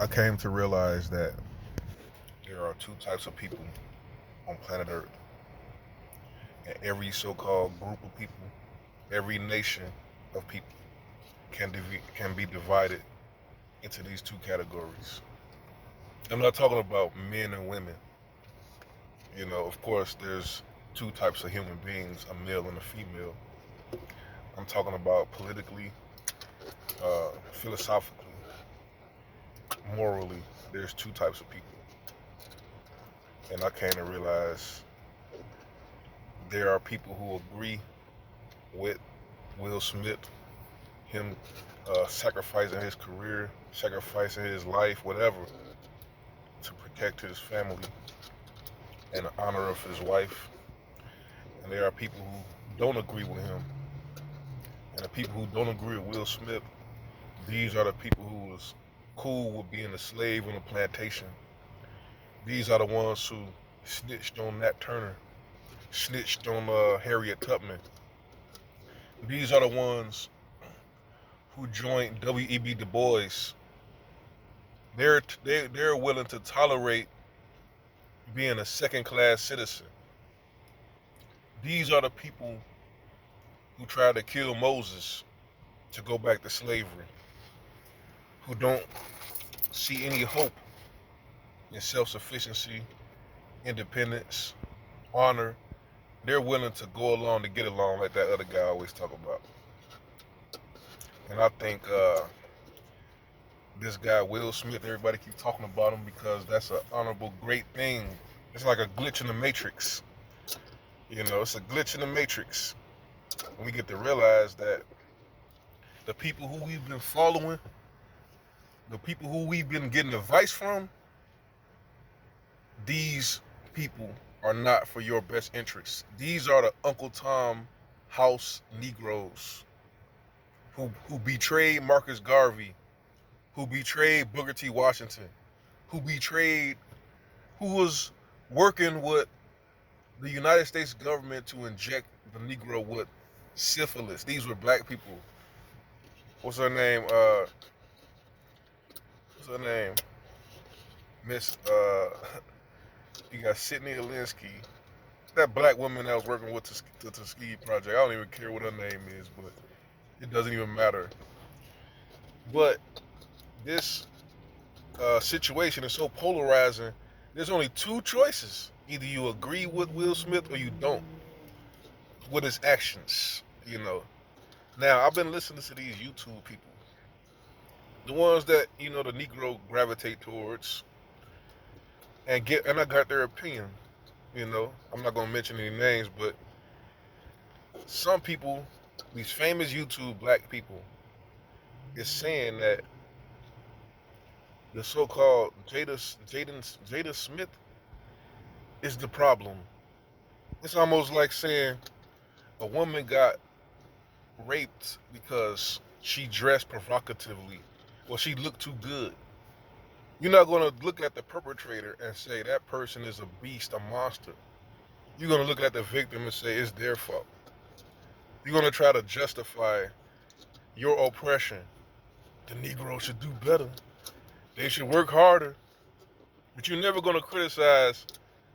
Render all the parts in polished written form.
I came to realize that there are two types of people on planet Earth, and every so-called group of people, every nation of people can be divided into these two categories. I'm not talking about men and women. Of course, there's two types of human beings, a male and a female. I'm talking about politically, philosophically, morally. There's two types of people, and I came to realize there are people who agree with Will Smith, him sacrificing his career, sacrificing his life, whatever, to protect his family and the honor of his wife. And there are people who don't agree with him. And the people who don't agree with Will Smith, these are the people who was cool with being a slave on a plantation. These are the ones who snitched on Nat Turner, snitched on Harriet Tubman. These are the ones who joined W.E.B. Du Bois. They're willing to tolerate being a second class citizen. These are the people who tried to kill Moses to go back to slavery, who don't see any hope in self-sufficiency, independence, honor. They're willing to go along to get along, like that other guy always talk about. And I think this guy Will Smith, everybody keep talking about him because that's an honorable, great thing. It's like a glitch in the matrix. It's a glitch in the matrix. And we get to realize that the people who we've been following, the people who we've been getting advice from, these people are not for your best interests. These are the Uncle Tom House Negroes who betrayed Marcus Garvey, who betrayed Booker T. Washington, who was working with the United States government to inject the Negro with syphilis. These were black people. What's her name? Miss, you got Sidney Alinsky. That black woman that was working with the Tuskegee Project. I don't even care what her name is, but it doesn't even matter. But this situation is so polarizing. There's only two choices. Either you agree with Will Smith or you don't with his actions. Now, I've been listening to these YouTube people. The ones that, the Negro gravitate towards and I got their opinion. I'm not gonna mention any names, but some people, these famous YouTube black people, is saying that the so-called Jada Smith is the problem. It's almost like saying a woman got raped because she dressed provocatively or she looked too good. You're not going to look at the perpetrator and say that person is a beast, a monster. You're going to look at the victim and say it's their fault. You're going to try to justify your oppression. The Negro should do better. They should work harder. But you're never going to criticize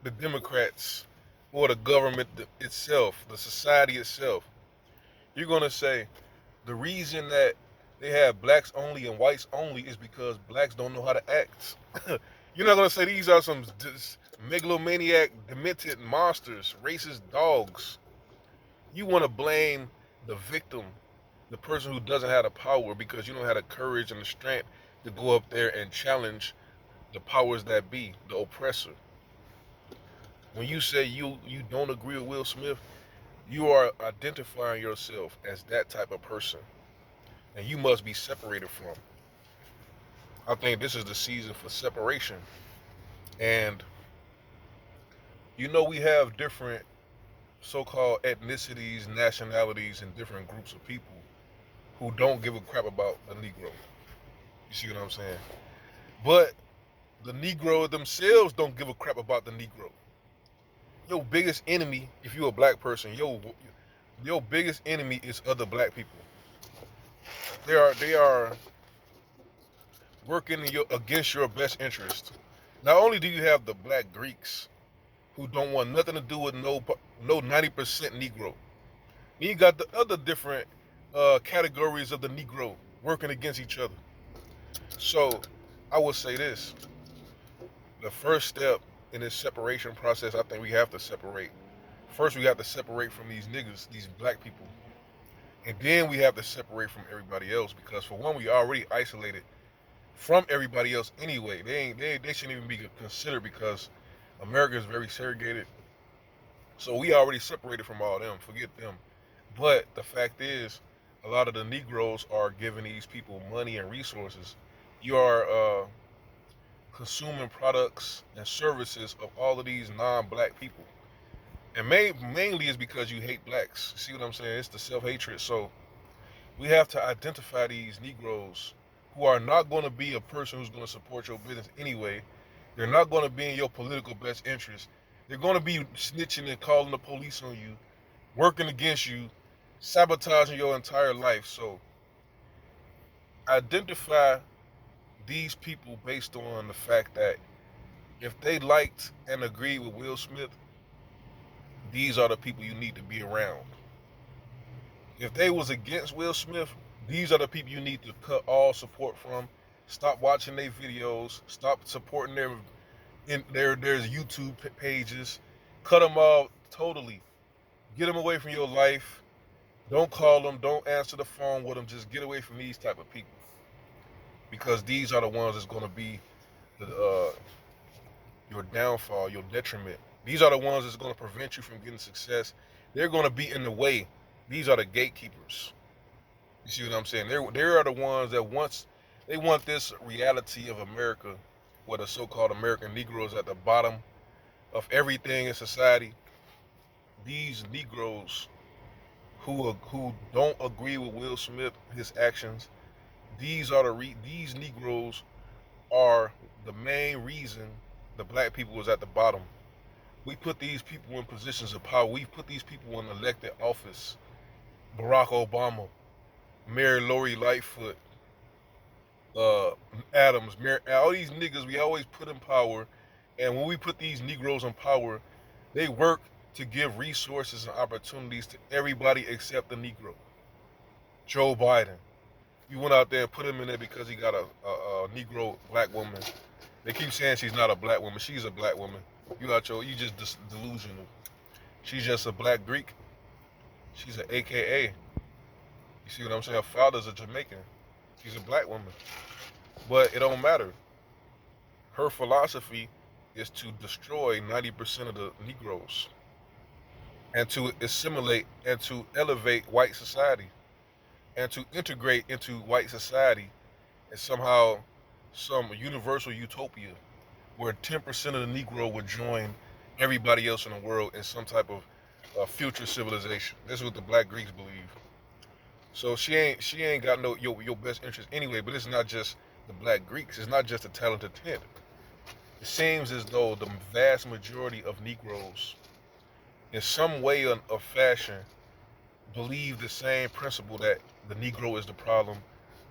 the Democrats or the government itself, the society itself. You're going to say the reason that they have blacks only and whites only is because blacks don't know how to act. You're not going to say these are some megalomaniac, demented monsters, racist dogs. You want to blame the victim, the person who doesn't have the power, because you don't have the courage and the strength to go up there and challenge the powers that be, the oppressor. When you say you don't agree with Will Smith, you are identifying yourself as that type of person, and you must be separated from. I think this is the season for separation. And we have different so-called ethnicities, nationalities, and different groups of people who don't give a crap about the Negro. You see what I'm saying? But the Negro themselves don't give a crap about the Negro. Your biggest enemy, if you're a black person, your biggest enemy is other black people. They are working against your best interest. Not only do you have the black Greeks who don't want nothing to do with no 90% Negro, you got the other different categories of the Negro working against each other. So I would say this: the first step in this separation process, I think we have to separate. First, we have to separate from these niggas, these black people, and then we have to separate from everybody else because for one, we already isolated from everybody else anyway. They shouldn't even be considered because America is very segregated. So we already separated from all them. Forget them. But the fact is, a lot of the Negroes are giving these people money and resources. You are consuming products and services of all of these non-black people, and mainly is because you hate blacks. See what I'm saying? It's the self-hatred. So we have to identify these Negroes who are not going to be a person who's going to support your business anyway. They're not going to be in your political best interest. They're going to be snitching and calling the police on you, working against you, sabotaging your entire life. So identify these people based on the fact that if they liked and agreed with Will Smith, these are the people you need to be around. If they was against Will Smith, these are the people you need to cut all support from. Stop watching their videos. Stop supporting their YouTube pages. Cut them off totally. Get them away from your life. Don't call them. Don't answer the phone with them. Just get away from these type of people because these are the ones that's going to be your downfall, your detriment. These are the ones that's going to prevent you from getting success. They're going to be in the way. These are the gatekeepers. You see what I'm saying? They are the ones that they want this reality of America, where the so-called American Negroes at the bottom of everything in society. These Negroes who don't agree with Will Smith, his actions, these Negroes are the main reason the black people was at the bottom. We put these people in positions of power. We put these people in elected office. Barack Obama, Mary Lori Lightfoot, Adams, all these niggas we always put in power. And when we put these Negroes in power, they work to give resources and opportunities to everybody except the Negro. Joe Biden, you went out there and put him in there because he got a Negro black woman. They keep saying she's not a black woman. She's a black woman. You just delusional. She's just a black Greek. She's an AKA. You see what I'm saying? Her father's a Jamaican. She's a black woman. But it don't matter. Her philosophy is to destroy 90% of the Negroes and to assimilate and to elevate white society and to integrate into white society and somehow some universal utopia where 10% of the Negro would join everybody else in the world in some type of future civilization. This is what the black Greeks believe. So she ain't got no your best interest anyway. But it's not just the black Greeks. It's not just the talented 10. It seems as though the vast majority of Negroes, in some way or fashion, believe the same principle that the Negro is the problem.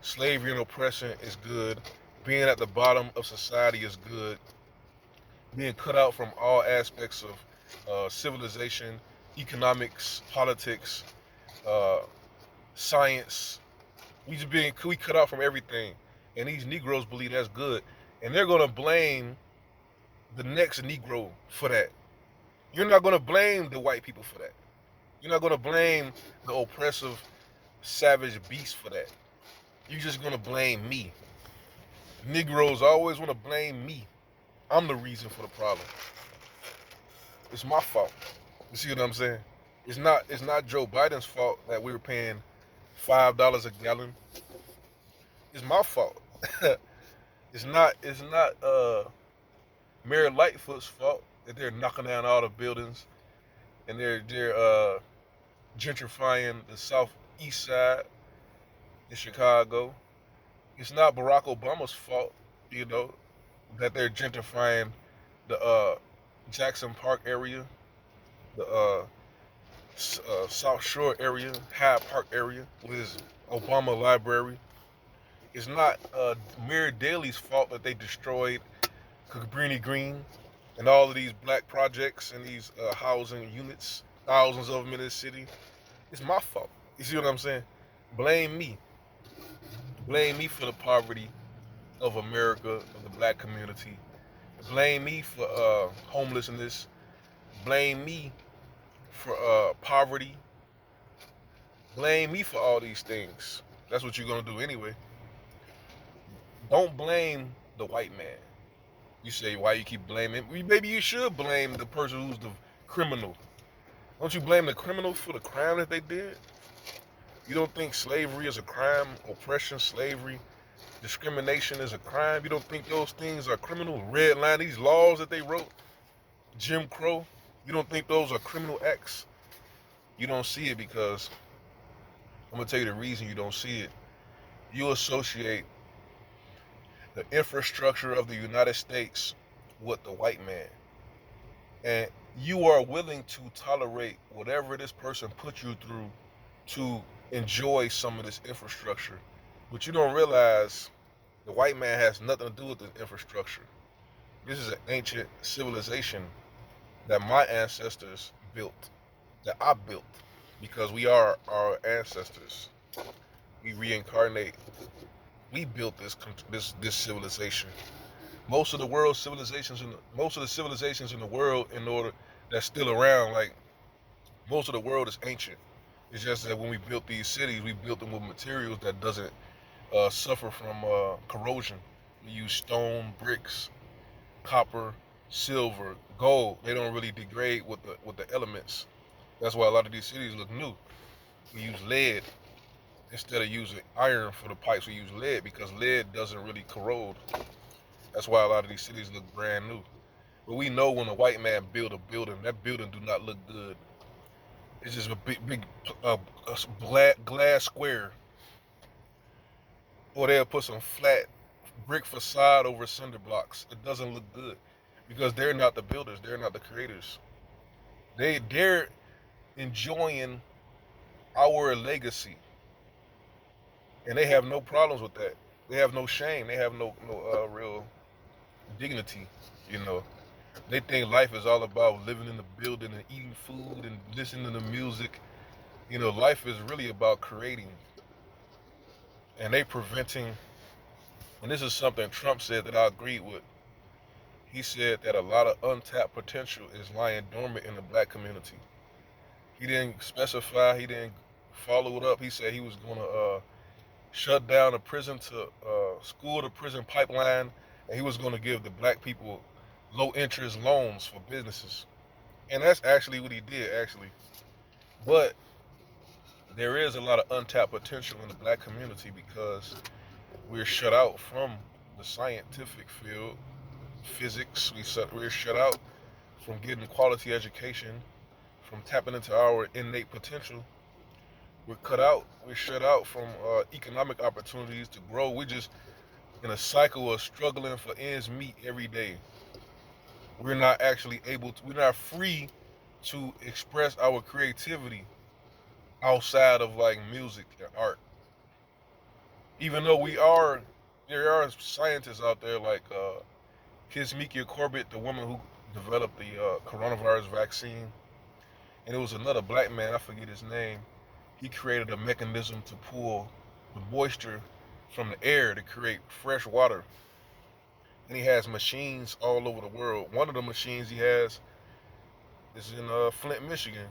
Slavery and oppression is good. Being at the bottom of society is good. Being cut out from all aspects of civilization, economics, politics, uh, science. We cut out from everything, and these Negroes believe that's good, and they're gonna blame the next Negro for that. You're not gonna blame the white people for that. You're not gonna blame the oppressive, savage beast for that. You're just gonna blame me. Negroes always want to blame me. I'm the reason for the problem. It's my fault. You see what I'm saying? It's not Joe Biden's fault that we were paying $5 a gallon. It's my fault. It's not Mayor Lightfoot's fault that they're knocking down all the buildings and they're gentrifying the southeast side in Chicago. It's not Barack Obama's fault, you know, that they're gentrifying the Jackson Park area, the South Shore area, Hyde Park area with his Obama Library. It's not Mayor Daley's fault that they destroyed Cabrini Green and all of these black projects and these housing units, thousands of them in this city. It's my fault. You see what I'm saying? Blame me. Blame me for the poverty of America, of the black community. Blame me for homelessness. Blame me for poverty. Blame me for all these things. That's what you're gonna do anyway. Don't blame the white man. You say, why you keep blaming? Maybe you should blame the person who's the criminal. Don't you blame the criminal for the crime that they did? You don't think slavery is a crime? Oppression, slavery, discrimination is a crime? You don't think those things are criminal? Red line, these laws that they wrote, Jim Crow, you don't think those are criminal acts? You don't see it because, I'm going to tell you the reason you don't see it. You associate the infrastructure of the United States with the white man. And you are willing to tolerate whatever this person put you through to enjoy some of this infrastructure. But you don't realize the white man has nothing to do with this infrastructure. This is an ancient civilization that my ancestors built, that I built, because we are our ancestors. We reincarnate. We built this civilization. Most of the world's civilizations, most of the civilizations in the world, that's still around, like most of the world is ancient. It's just that when we built these cities, we built them with materials that doesn't suffer from corrosion. We use stone, bricks, copper, silver, gold. They don't really degrade with the elements. That's why a lot of these cities look new. We use lead instead of using iron for the pipes. We use lead because lead doesn't really corrode. That's why a lot of these cities look brand new. But we know when a white man build a building, that building do not look good. It's just a big glass square. Or they'll put some flat brick facade over cinder blocks. It doesn't look good because they're not the builders. They're not the creators. They're enjoying our legacy, and they have no problems with that. They have no shame. They have no real dignity. You know, they think life is all about living in the building and eating food and listening to music. You know, life is really about creating, and they preventing. And this is something Trump said that I agreed with. He said that a lot of untapped potential is lying dormant in the black community. He didn't specify. He didn't follow it up. He said he was going to shut down the prison to school to prison pipeline, and he was going to give the black people low interest loans for businesses. And that's actually what he did, actually. But there is a lot of untapped potential in the black community because we're shut out from the scientific field, physics. We're shut out from getting quality education, from tapping into our innate potential. We're cut out. We're shut out from economic opportunities to grow. We're just in a cycle of struggling for ends meet every day. We're not actually able to. We're not free to express our creativity outside of like music and art. Even though there are scientists out there like Kizzmekia Corbett, the woman who developed the coronavirus vaccine, and it was another black man, I forget his name. He created a mechanism to pull the moisture from the air to create fresh water. And he has machines all over the world. One of the machines he has is in Flint, Michigan,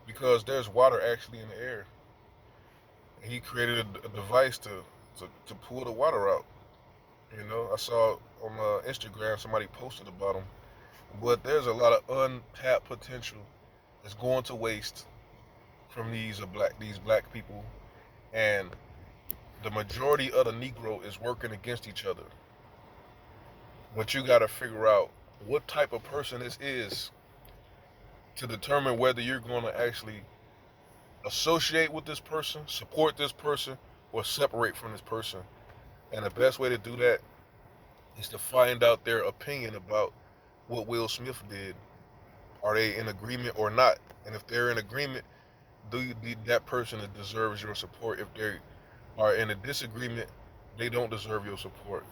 because there's water actually in the air. And he created a device to pull the water out. You know, I saw on Instagram somebody posted about him. But there's a lot of untapped potential that's going to waste from these black people, and the majority of the Negro is working against each other. But you got to figure out what type of person this is to determine whether you're going to actually associate with this person, support this person, or separate from this person. And the best way to do that is to find out their opinion about what Will Smith did. Are they in agreement or not? And if they're in agreement, that person that deserves your support. If they are in a disagreement, They don't deserve your support.